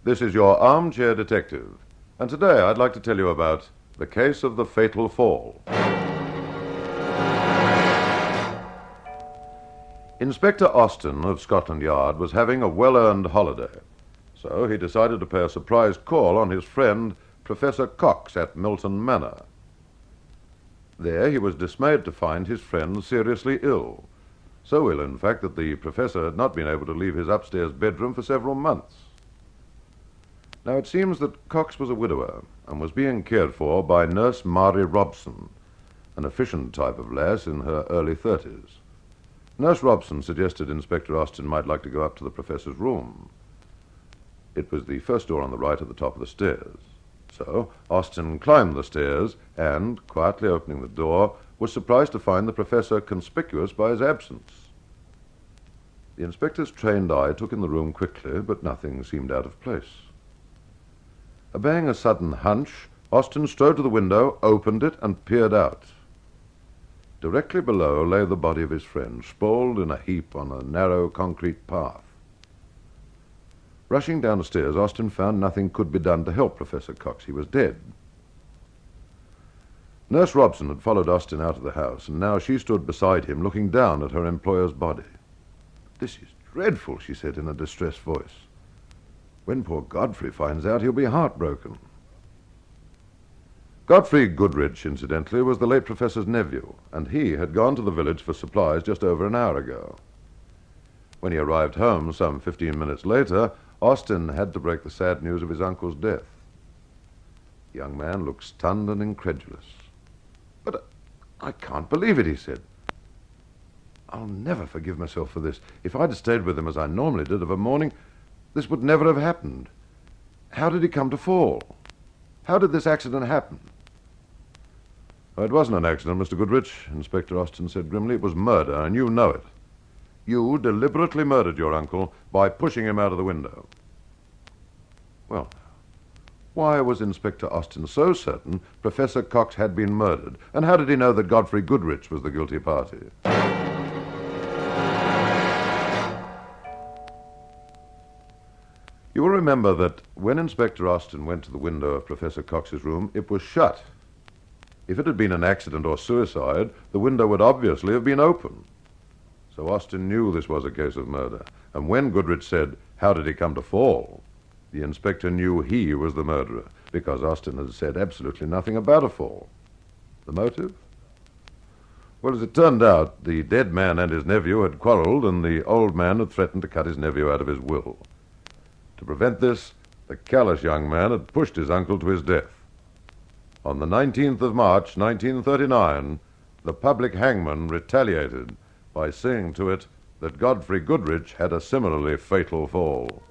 This is your Armchair Detective, and today I'd like to tell you about the case of the fatal fall. Inspector Austin of Scotland Yard was having a well-earned holiday, so he decided to pay a surprise call on his friend, Professor Cox, at Milton Manor. There he was dismayed to find his friend seriously ill, so ill, in fact, that the professor had not been able to leave his upstairs bedroom for several months. Now, it seems that Cox was a widower and was being cared for by Nurse Mary Robson, an efficient type of lass in her early 30s. Nurse Robson suggested Inspector Austin might like to go up to the professor's room. It was the first door on the right at the top of the stairs. So Austin climbed the stairs and, quietly opening the door, was surprised to find the professor conspicuous by his absence. The inspector's trained eye took in the room quickly, but nothing seemed out of place. Obeying a sudden hunch, Austin strode to the window, opened it, and peered out. Directly below lay the body of his friend, sprawled in a heap on a narrow concrete path. Rushing down the stairs, Austin found nothing could be done to help Professor Cox. He was dead. Nurse Robson had followed Austin out of the house, and now she stood beside him, looking down at her employer's body. "This is dreadful," she said in a distressed voice. "When poor Godfrey finds out, he'll be heartbroken." Godfrey Goodrich, incidentally, was the late professor's nephew, and he had gone to the village for supplies just over an hour ago. When he arrived home some 15 minutes later, Austin had to break the sad news of his uncle's death. The young man looked stunned and incredulous. "But I can't believe it," he said. "I'll never forgive myself for this. If I'd stayed with him as I normally did of a morning, this would never have happened. How did he come to fall? How did this accident happen?" "It wasn't an accident, Mr. Goodrich," Inspector Austin said grimly. "It was murder, and you know it. You deliberately murdered your uncle by pushing him out of the window." Well, why was Inspector Austin so certain Professor Cox had been murdered, and how did he know that Godfrey Goodrich was the guilty party? You will remember that when Inspector Austin went to the window of Professor Cox's room, it was shut. If it had been an accident or suicide, the window would obviously have been open. So Austin knew this was a case of murder, and when Goodrich said, "How did he come to fall?" the inspector knew he was the murderer, because Austin had said absolutely nothing about a fall. The motive? Well, as it turned out, the dead man and his nephew had quarreled, and the old man had threatened to cut his nephew out of his will. To prevent this, the callous young man had pushed his uncle to his death. On the 19th of March, 1939, the public hangman retaliated by saying to it that Godfrey Goodrich had a similarly fatal fall.